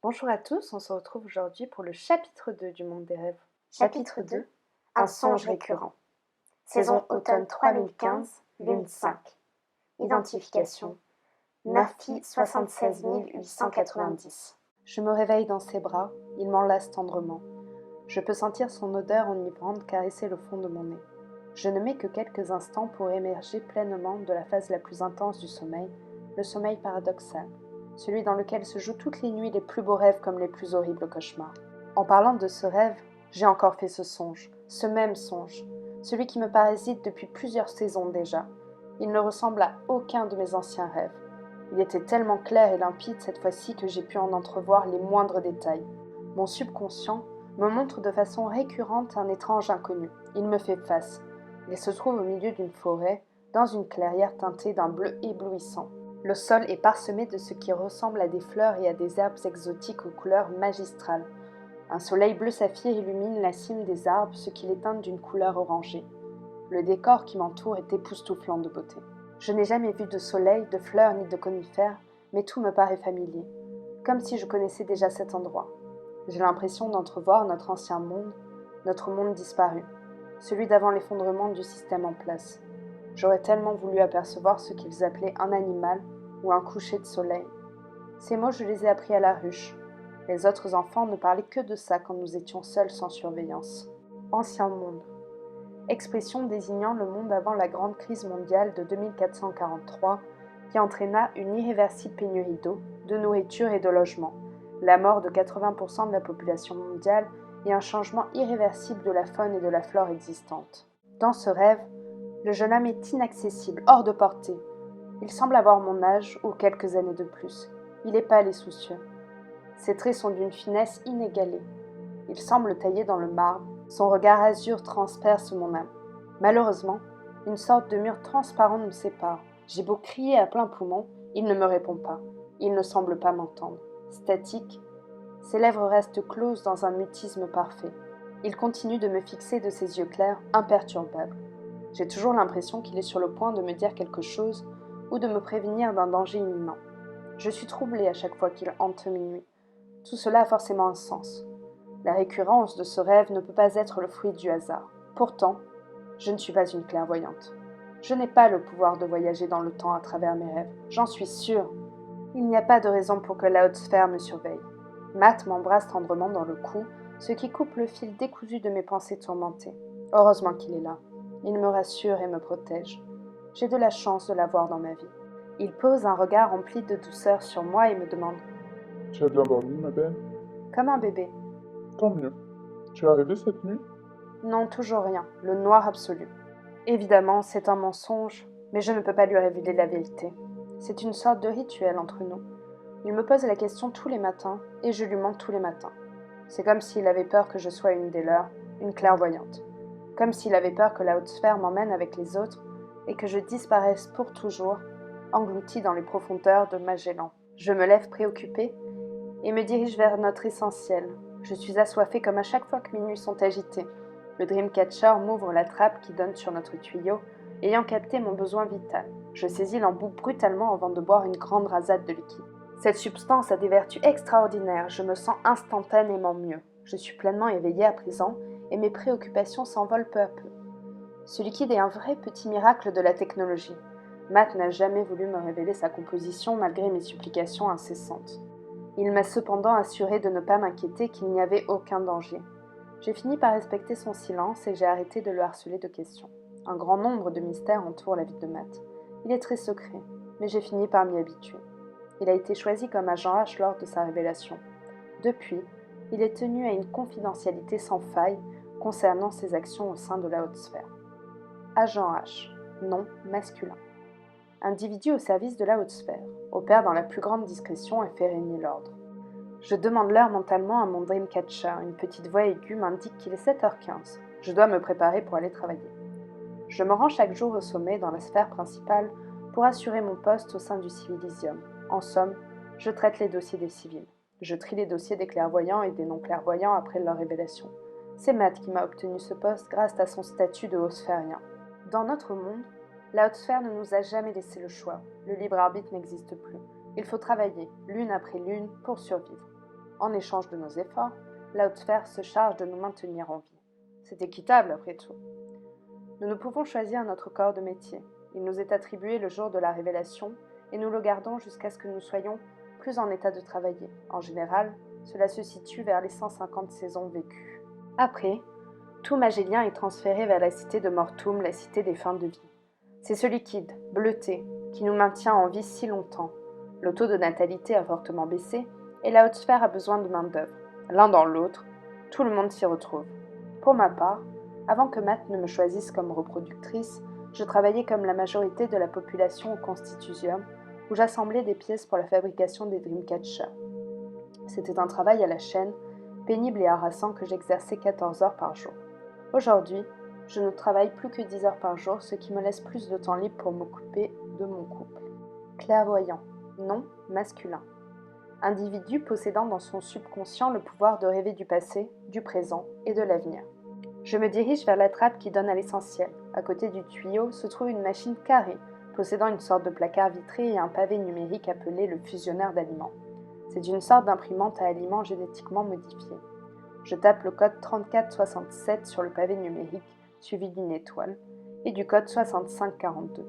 Bonjour à tous, on se retrouve aujourd'hui pour le chapitre 2 du monde des rêves. Chapitre 2. Un songe récurrent. Saison automne 3015, lune 5. Identification. Murphy 76 890. Je me réveille dans ses bras, il m'enlace tendrement. Je peux sentir son odeur enivrante caresser le fond de mon nez. Je ne mets que quelques instants pour émerger pleinement de la phase la plus intense du sommeil, le sommeil paradoxal, celui dans lequel se jouent toutes les nuits les plus beaux rêves comme les plus horribles cauchemars. En parlant de ce rêve, j'ai encore fait ce songe, ce même songe, celui qui me parasite depuis plusieurs saisons déjà. Il ne ressemble à aucun de mes anciens rêves. Il était tellement clair et limpide cette fois-ci que j'ai pu en entrevoir les moindres détails. Mon subconscient me montre de façon récurrente un étrange inconnu. Il me fait face. Il se trouve au milieu d'une forêt, dans une clairière teintée d'un bleu éblouissant. Le sol est parsemé de ce qui ressemble à des fleurs et à des herbes exotiques aux couleurs magistrales. Un soleil bleu saphir illumine la cime des arbres, ce qui les teinte d'une couleur orangée. Le décor qui m'entoure est époustouflant de beauté. Je n'ai jamais vu de soleil, de fleurs ni de conifères, mais tout me paraît familier, comme si je connaissais déjà cet endroit. J'ai l'impression d'entrevoir notre ancien monde, notre monde disparu, celui d'avant l'effondrement du système en place. J'aurais tellement voulu apercevoir ce qu'ils appelaient un animal ou un coucher de soleil. Ces mots, je les ai appris à la ruche. Les autres enfants ne parlaient que de ça quand nous étions seuls sans surveillance. Ancien monde. Expression désignant le monde avant la grande crise mondiale de 2443 qui entraîna une irréversible pénurie d'eau, de nourriture et de logement, la mort de 80% de la population mondiale et un changement irréversible de la faune et de la flore existantes. Dans ce rêve, le jeune homme est inaccessible, hors de portée. Il semble avoir mon âge ou quelques années de plus. Il est pâle et soucieux. Ses traits sont d'une finesse inégalée. Il semble taillé dans le marbre. Son regard azur transperce mon âme. Malheureusement, une sorte de mur transparent nous sépare. J'ai beau crier à plein poumon, il ne me répond pas. Il ne semble pas m'entendre. Statique, ses lèvres restent closes dans un mutisme parfait. Il continue de me fixer de ses yeux clairs, imperturbables. J'ai toujours l'impression qu'il est sur le point de me dire quelque chose ou de me prévenir d'un danger imminent. Je suis troublée à chaque fois qu'il hante mes nuits. Tout cela a forcément un sens. La récurrence de ce rêve ne peut pas être le fruit du hasard. Pourtant, je ne suis pas une clairvoyante. Je n'ai pas le pouvoir de voyager dans le temps à travers mes rêves, j'en suis sûre. Il n'y a pas de raison pour que la haute sphère me surveille. Matt m'embrasse tendrement dans le cou, ce qui coupe le fil décousu de mes pensées tourmentées. Heureusement qu'il est là. Il me rassure et me protège. J'ai de la chance de l'avoir dans ma vie. Il pose un regard rempli de douceur sur moi et me demande « Tu as bien dormi, ma belle ?»« comme un bébé. Tant mieux. Tu es arrivée cette nuit ?»« Non, toujours rien, le noir absolu. Évidemment, c'est un mensonge, mais je ne peux pas lui révéler la vérité. C'est une sorte de rituel entre nous. Il me pose la question tous les matins, et je lui mens tous les matins. C'est comme s'il avait peur que je sois une des leurs, une clairvoyante. Comme s'il avait peur que la haute sphère m'emmène avec les autres, et que je disparaisse pour toujours, engloutie dans les profondeurs de Magellan. Je me lève préoccupée, et me dirige vers notre essentiel. Je suis assoiffée comme à chaque fois que mes nuits sont agitées. Le Dreamcatcher m'ouvre la trappe qui donne sur notre tuyau, ayant capté mon besoin vital. Je saisis l'embout brutalement avant de boire une grande rasade de liquide. Cette substance a des vertus extraordinaires, je me sens instantanément mieux. Je suis pleinement éveillée à présent, et mes préoccupations s'envolent peu à peu. Ce liquide est un vrai petit miracle de la technologie. Matt n'a jamais voulu me révéler sa composition malgré mes supplications incessantes. Il m'a cependant assuré de ne pas m'inquiéter, qu'il n'y avait aucun danger. J'ai fini par respecter son silence et j'ai arrêté de le harceler de questions. Un grand nombre de mystères entourent la vie de Matt. Il est très secret, mais j'ai fini par m'y habituer. Il a été choisi comme agent H lors de sa révélation. Depuis, il est tenu à une confidentialité sans faille concernant ses actions au sein de la haute sphère. Agent H, nom masculin. Individu au service de la haute sphère, opère dans la plus grande discrétion et fait régner l'ordre. Je demande l'heure mentalement à mon Dreamcatcher. Une petite voix aiguë m'indique qu'il est 7h15. Je dois me préparer pour aller travailler. Je me rends chaque jour au sommet dans la sphère principale pour assurer mon poste au sein du Civilisium. En somme, je traite les dossiers des civils. Je trie les dossiers des clairvoyants et des non-clairvoyants après leur révélation. C'est Matt qui m'a obtenu ce poste grâce à son statut de haut sphérien. Dans notre monde, la haute sphère ne nous a jamais laissé le choix. Le libre arbitre n'existe plus. Il faut travailler, l'une après l'une, pour survivre. En échange de nos efforts, la haute sphère se charge de nous maintenir en vie. C'est équitable après tout. Nous ne pouvons choisir notre corps de métier. Il nous est attribué le jour de la révélation et nous le gardons jusqu'à ce que nous soyons plus en état de travailler. En général, cela se situe vers les 150 saisons vécues. Après, tout Magélien est transféré vers la cité de Mortoum, la cité des fins de vie. C'est ce liquide, bleuté, qui nous maintient en vie si longtemps. Le taux de natalité a fortement baissé et la haute sphère a besoin de main-d'œuvre. L'un dans l'autre, tout le monde s'y retrouve. Pour ma part, avant que Matt ne me choisisse comme reproductrice, je travaillais comme la majorité de la population au Constitutium, où j'assemblais des pièces pour la fabrication des Dreamcatchers. C'était un travail à la chaîne, pénible et harassant que j'exerçais 14 heures par jour. Aujourd'hui, je ne travaille plus que 10 heures par jour, ce qui me laisse plus de temps libre pour m'occuper de mon couple. Clairvoyant, nom masculin. Individu possédant dans son subconscient le pouvoir de rêver du passé, du présent et de l'avenir. Je me dirige vers la trappe qui donne à l'essentiel. À côté du tuyau se trouve une machine carrée, possédant une sorte de placard vitré et un pavé numérique appelé le fusionneur d'aliments. C'est une sorte d'imprimante à aliments génétiquement modifiés. Je tape le code 3467 sur le pavé numérique, suivi d'une étoile, et du code 6542.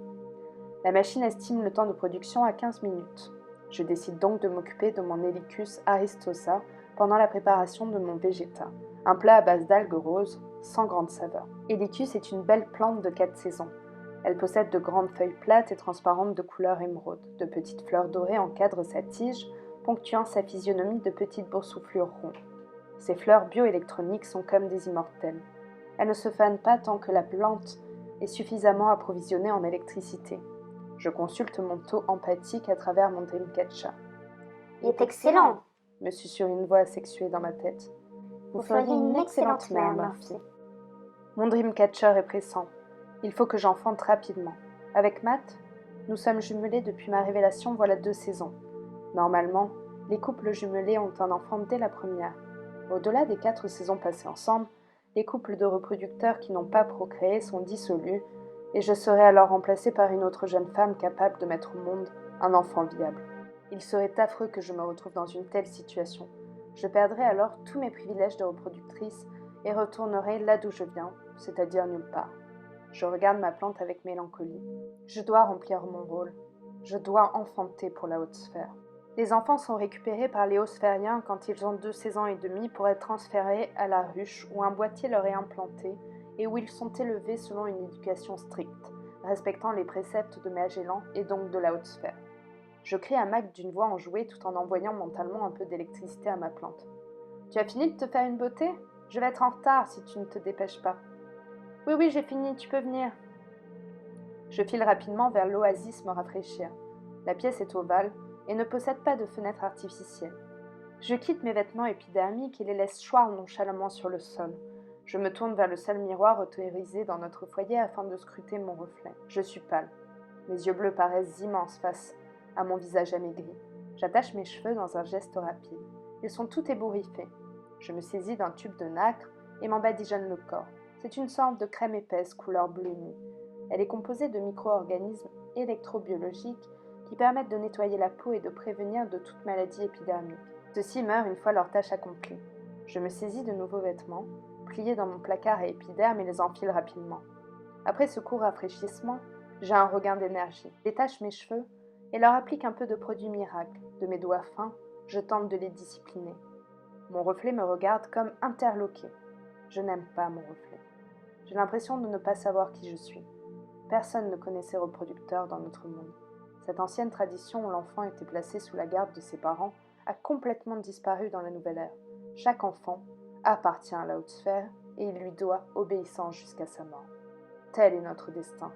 La machine estime le temps de production à 15 minutes. Je décide donc de m'occuper de mon Helicus aristosa pendant la préparation de mon Vegeta, un plat à base d'algues roses, sans grande saveur. Helicus est une belle plante de 4 saisons. Elle possède de grandes feuilles plates et transparentes de couleur émeraude. De petites fleurs dorées encadrent sa tige, ponctuant sa physionomie de petites boursouflures rondes. Ces fleurs bioélectroniques sont comme des immortelles. Elles ne se fanent pas tant que la plante est suffisamment approvisionnée en électricité. Je consulte mon taux empathique à travers mon Dreamcatcher. Il est excellent, me susurre une voix asexuée dans ma tête. Vous feriez une excellente mère, Murphy. Mon Dreamcatcher est pressant. Il faut que j'enfante rapidement. Avec Matt, nous sommes jumelés depuis ma révélation voilà 2 saisons. Normalement, les couples jumelés ont un enfant dès la première. Au-delà des 4 saisons passées ensemble, les couples de reproducteurs qui n'ont pas procréé sont dissolus et je serai alors remplacée par une autre jeune femme capable de mettre au monde un enfant viable. Il serait affreux que je me retrouve dans une telle situation. Je perdrai alors tous mes privilèges de reproductrice et retournerai là d'où je viens, c'est-à-dire nulle part. Je regarde ma plante avec mélancolie. Je dois remplir mon rôle. Je dois enfanter pour la haute sphère. Les enfants sont récupérés par les hauts-sphériens quand ils ont 2 saisons et demie pour être transférés à la ruche où un boîtier leur est implanté et où ils sont élevés selon une éducation stricte, respectant les préceptes de Magellan et donc de la haute sphère. Je crie à Mac d'une voix enjouée tout en envoyant mentalement un peu d'électricité à ma plante. « Tu as fini de te faire une beauté ? Je vais être en retard si tu ne te dépêches pas. »« Oui, j'ai fini, tu peux venir. » Je file rapidement vers l'oasis me rafraîchir. La pièce est ovale et ne possède pas de fenêtre artificielle. Je quitte mes vêtements épidermiques et les laisse choir nonchalamment sur le sol. Je me tourne vers le seul miroir autorisé dans notre foyer afin de scruter mon reflet. Je suis pâle. Mes yeux bleus paraissent immenses face à mon visage amaigri. J'attache mes cheveux dans un geste rapide. Ils sont tout ébouriffés. Je me saisis d'un tube de nacre et m'en badigeonne le corps. C'est une sorte de crème épaisse couleur bleu nuit. Elle est composée de micro-organismes électrobiologiques qui permettent de nettoyer la peau et de prévenir de toute maladie épidermique. Ceux-ci meurent une fois leur tâche accomplie. Je me saisis de nouveaux vêtements, pliés dans mon placard à épiderme et les enfile rapidement. Après ce court rafraîchissement, j'ai un regain d'énergie. Je détache mes cheveux et leur applique un peu de produit miracle. De mes doigts fins, je tente de les discipliner. Mon reflet me regarde comme interloqué. Je n'aime pas mon reflet. J'ai l'impression de ne pas savoir qui je suis. Personne ne connaît ses reproducteurs dans notre monde. Cette ancienne tradition où l'enfant était placé sous la garde de ses parents a complètement disparu dans la nouvelle ère. Chaque enfant appartient à la haute sphère et il lui doit obéissance jusqu'à sa mort. Tel est notre destin.